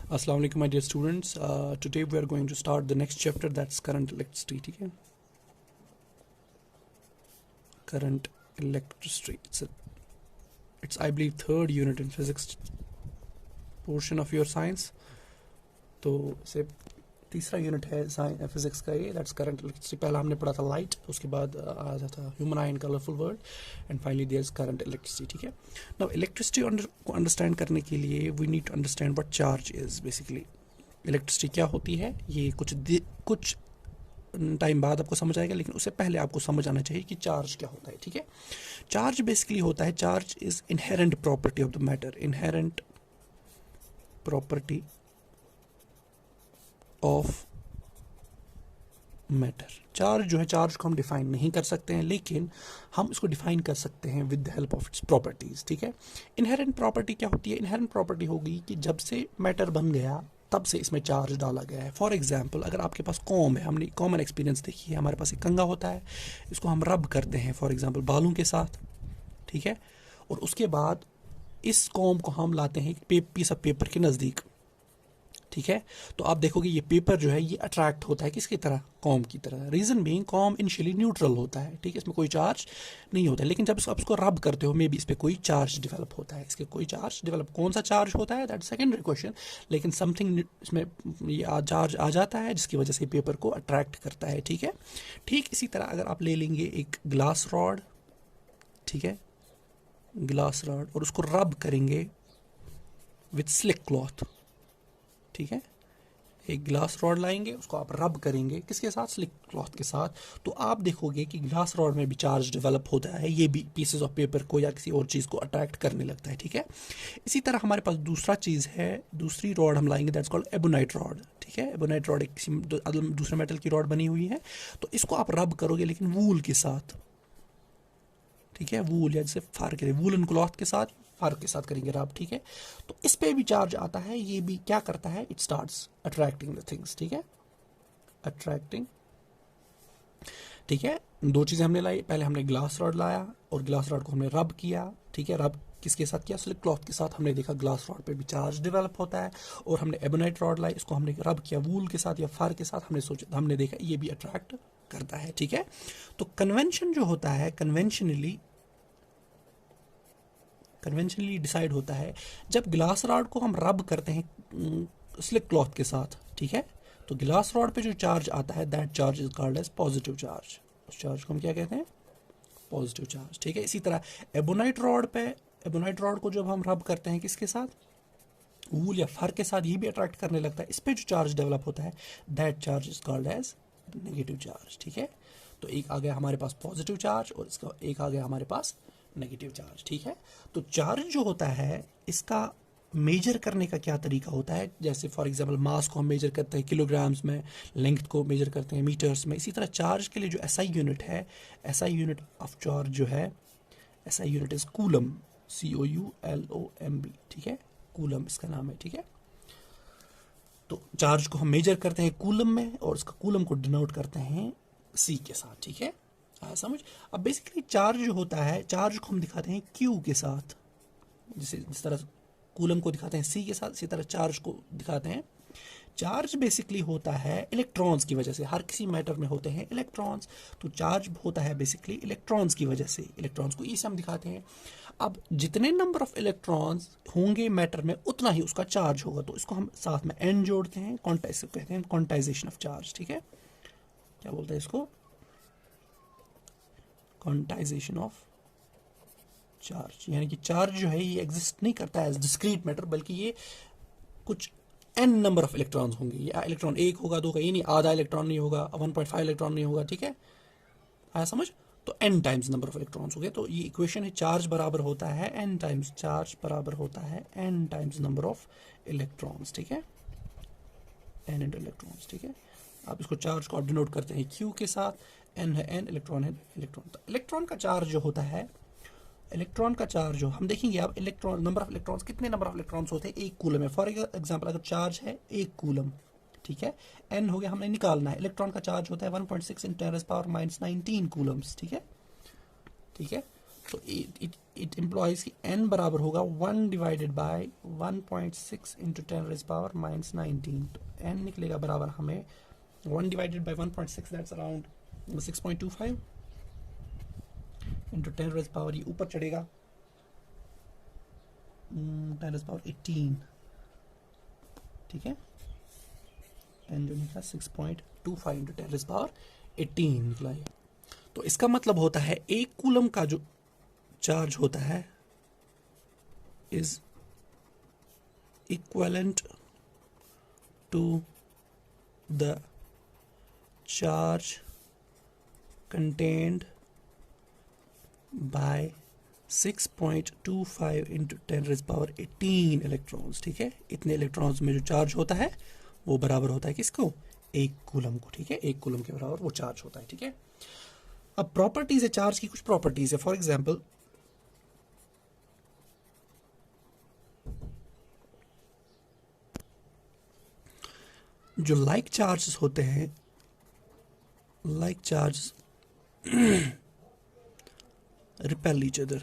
Assalamu alaikum my dear students. Today we are going to start the next chapter, that's current electricity. ठीक है, current electricity. It's I believe third unit in physics portion of your science. तो इसे तीसरा unit है physics का ये, that's current electricity. पहला हमने पढ़ा था लाइट, उसके बाद आया था human eye in colourful world, and finally there is current electricity. ठीक है, नाउ इलेक्ट्रिसिटी को अंडरस्टैंड करने के लिए we need to understand what charge is. Basically electricity क्या होती है ये कुछ टाइम बाद आपको समझ आएगा, लेकिन उससे पहले आपको समझ आना चाहिए कि चार्ज क्या होता है. ठीक है, चार्ज बेसिकली होता है, charge is inherent property of the matter, inherent property of matter. Charge जो है, चार्ज को हम डिफाइन नहीं कर सकते हैं, लेकिन हम इसको डिफाइन कर सकते हैं with the help of its properties. ठीक है, इनहेरेंट प्रॉपर्टी क्या होती है? इनहेरेंट प्रॉपर्टी होगी कि जब से मैटर बन गया तब से इसमें चार्ज डाला गया है. फॉर एग्जाम्पल, अगर आपके पास कॉम है, हमने कॉमन एक्सपीरियंस देखी है, हमारे पास एक कंघा होता है, इसको हम रब करते हैं फॉर एग्जाम्पल बालों के साथ. ठीक है, और उसके बाद इस कॉम को हम लाते हैं पीस ऑफ पेपर के नज़दीक. ठीक है, तो आप देखोगे ये पेपर जो है ये अट्रैक्ट होता है किसकी तरह? कॉम की तरह. Reason being comb initially neutral होता है. ठीक है, इसमें कोई चार्ज नहीं होता है, लेकिन जब आप इसको रब करते हो मे बी इस पर कोई चार्ज डेवलप होता है. इसके कोई चार्ज डेवलप, कौन सा चार्ज होता है दैट सेकेंडरी क्वेश्चन, लेकिन समथिंग इसमें ये चार्ज आ जाता है जिसकी वजह से पेपर को अट्रैक्ट करता है. ठीक है, ठीक इसी तरह अगर आप ले लेंगे एक ग्लास रॉड, ठीक है, ग्लास रॉड, और उसको रब करेंगे विथ स्लिक क्लॉथ. ठीक है, एक ग्लास रॉड लाएंगे, उसको आप रब करेंगे किसके साथ? स्लिक क्लॉथ के साथ. तो आप देखोगे कि ग्लास रॉड में भी चार्ज डेवलप होता है, ये भी पीसेस ऑफ पेपर को या किसी और चीज़ को अट्रैक्ट करने लगता है. ठीक है, इसी तरह हमारे पास दूसरा चीज़ है, दूसरी रॉड हम लाएंगे, दैट्स कॉल्ड एबोनाइट रॉड. ठीक है, एबोनाइट रॉड एक किसी दूसरे मेटल की रॉड बनी हुई है, तो इसको आप रब करोगे लेकिन वूल के साथ. ठीक है, वूल या जैसे फार के वूलन क्लॉथ के साथ, फार के साथ करेंगे रब. ठीक है, तो इस पे भी चार्ज आता है, ये भी क्या करता है? It starts attracting the things. ठीक है, अट्रैक्टिंग. ठीक है, दो चीजें हमने लाई, पहले हमने ग्लास रॉड लाया और ग्लास रॉड को हमने रब किया. ठीक है, रब किसके साथ किया? स्लिक क्लॉथ के साथ. हमने देखा ग्लास रॉड पे भी चार्ज डेवलप होता है. और हमने एबोनाइट रॉड लाई, इसको हमने रब किया वूल के साथ या फार के साथ, हमने देखा ये भी अट्रैक्ट करता है. ठीक है, तो कन्वेंशन जो होता है, कन्वेंशनली डिसाइड होता है जब ग्लास रॉड को हम रब करते हैं स्लिक क्लॉथ के साथ. ठीक है, तो ग्लास रॉड पे जो चार्ज आता है that charge is called as positive charge. उस चार्ज को हम क्या कहते हैं? Positive charge. ठीक है, इसी तरह एबोनाइट रॉड को जब हम रब करते हैं किसके साथ? वूल या फर के साथ, ये भी अट्रैक्ट करने लगता है. इस पे जो चार्ज डेवलप होता है that charge is called as negative charge. ठीक है, तो एक आ गया हमारे पास पॉजिटिव चार्ज और इसका एक आ गया हमारे पास नेगेटिव चार्ज. ठीक है, तो चार्ज जो होता है इसका मेजर करने का क्या तरीका होता है? जैसे फॉर एग्जांपल मास को हम मेजर करते हैं किलोग्राम्स में, लेंथ को मेजर करते हैं मीटर्स में. इसी तरह चार्ज के लिए जो एसआई यूनिट है, एसआई यूनिट ऑफ चार्ज जो है, SI unit is coulomb, COULOMB. ठीक है, कूलम इसका नाम है. ठीक है, तो चार्ज को हम मेजर करते हैं कूलम में और इसका कूलम को डिनोट करते हैं C के साथ. ठीक है, आया समझ? अब बेसिकली चार्ज जो होता है, चार्ज को हम दिखाते हैं Q के साथ, जिस तरह कूलम को दिखाते हैं C के साथ, इसी तरह चार्ज को दिखाते हैं. चार्ज बेसिकली होता है इलेक्ट्रॉन्स की वजह से, हर किसी मैटर में होते हैं इलेक्ट्रॉन्स, तो चार्ज होता है बेसिकली इलेक्ट्रॉन्स की वजह से. इलेक्ट्रॉन्स को इसे हम दिखाते हैं. अब जितने नंबर ऑफ इलेक्ट्रॉन्स होंगे मैटर में उतना ही उसका चार्ज होगा, तो इसको हम साथ में N जोड़ते हैं, कहते हैं क्वांटाइजेशन ऑफ चार्ज. ठीक है, क्या बोलते हैं इसको? Quantization of charge. यानी कि चार्ज जो है ये एग्जिस्ट नहीं करता है एज डिस्क्रीट मैटर, बल्कि ये कुछ n नंबर ऑफ इलेक्ट्रॉन्स होंगे. या इलेक्ट्रॉन एक होगा, दो का, ये नहीं, आधा इलेक्ट्रॉन नहीं होगा, 1.5 इलेक्ट्रॉन नहीं होगा. ठीक है, आया समझ? तो n times number of electrons हो गए. तो ये इक्वेशन है, चार्ज बराबर होता है n टाइम्स, चार्ज बराबर होता है n times number of electrons. ठीक है, n इंटू इलेक्ट्रॉन्स. ठीक है, आप इसको चार्ज को डिनोट करते हैं Q के साथ, n है n, इलेक्ट्रॉन है इलेक्ट्रॉन. तो इलेक्ट्रॉन का चार्ज जो होता है, इलेक्ट्रॉन का चार्ज जो हम देखेंगे, अब इलेक्ट्रॉन नंबर ऑफ इलेक्ट्रॉन्स, कितने नंबर ऑफ इलेक्ट्रॉन्स होते हैं एक कूलम में. फॉर एग्जांपल अगर चार्ज है 1 कूलम, ठीक है, n हो गया, हमने निकालना है. इलेक्ट्रॉन का चार्ज होता है 1.6 × 10⁻⁻19 कूलम्स. ठीक है, ठीक है, तो इट इम्प्लॉइज की n बराबर होगा 1 डिवाइडेड बाय 1.6 इंटू 10⁻⁻19। तो n निकलेगा बराबर हमें 1 divided by 1.6, that's around 6.25 into 10⁻, ये ऊपर चढ़ेगा 10⁻18, ठीक है। n जो निकला 6.25 इंटू 10⁻18 निकला है। तो इसका मतलब होता है एक कूलम का जो चार्ज होता है is equivalent to the charge contained by 6.25 into 10⁻18 electrons, ठीक है। इतने इलेक्ट्रॉन्स में जो चार्ज होता है वो बराबर होता है किसको, एक कूलम को, ठीक है। एक कूलम के बराबर वो चार्ज होता है, ठीक है। अब प्रॉपर्टीज है चार्ज की, कुछ प्रॉपर्टीज है। फॉर एग्जांपल जो लाइक चार्जेस होते हैं, like charge repel each other,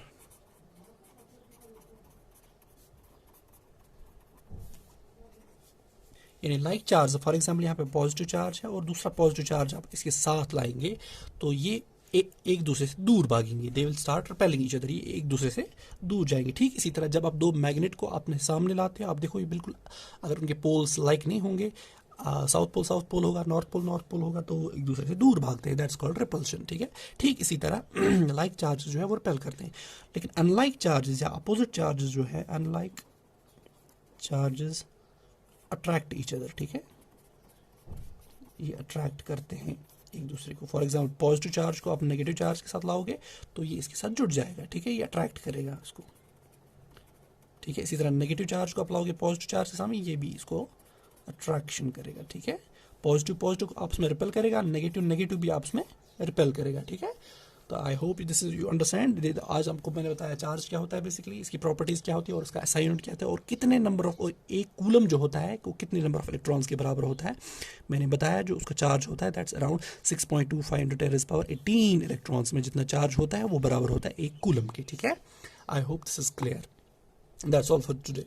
यानी लाइक चार्ज, फॉर एग्जांपल यहाँ पे पॉजिटिव चार्ज है और दूसरा पॉजिटिव चार्ज आप इसके साथ लाएंगे तो ये एक दूसरे से दूर भागेंगे, they will start repelling each other, ये एक दूसरे से दूर जाएंगे। ठीक इसी तरह जब आप दो मैग्नेट को अपने सामने लाते हो, आप देखो ये बिल्कुल, अगर उनके पोल्स लाइक नहीं होंगे, साउथ पोल होगा, नॉर्थ पोल होगा, तो एक दूसरे से दूर भागते हैं, दैट्स कॉल्ड रिपल्शन, ठीक है। ठीक इसी तरह लाइक चार्जेस जो है वो रिपेल करते हैं। लेकिन अनलाइक चार्जेस या अपोजिट चार्जेस जो है, unlike charges attract each other, ठीक है। ये अट्रैक्ट करते हैं एक दूसरे को। फॉर एग्जाम्पल पॉजिटिव चार्ज को आप नेगेटिव चार्ज के साथ लाओगे तो ये इसके साथ जुड़ जाएगा, ठीक है, ये अट्रैक्ट करेगा इसको, ठीक है। इसी तरह नेगेटिव चार्ज को आप लाओगे पॉजिटिव चार्ज के सामने, ये भी इसको अट्रैक्शन करेगा, ठीक है। पॉजिटिव को आपस में रिपेल करेगा, नेगेटिव भी आपस में रिपेल करेगा, ठीक है। तो I hope this is you understand. आज आपको मैंने बताया चार्ज क्या होता है, बेसिकली इसकी प्रॉपर्टीज क्या होती है और इसका SI यूनिट क्या होता है और कितने नंबर ऑफ, एक कूलम जो होता है वो कितने नंबर ऑफ इलेक्ट्रॉन्स के बराबर होता है। मैंने बताया जो उसका चार्ज होता है दैट्स अराउंड 6.25 इंटू 10⁻18 इलेक्ट्रॉन्स में जितना चार्ज होता है वो बराबर होता है एक कूलम के, ठीक है। I hope this is clear. That's all for today.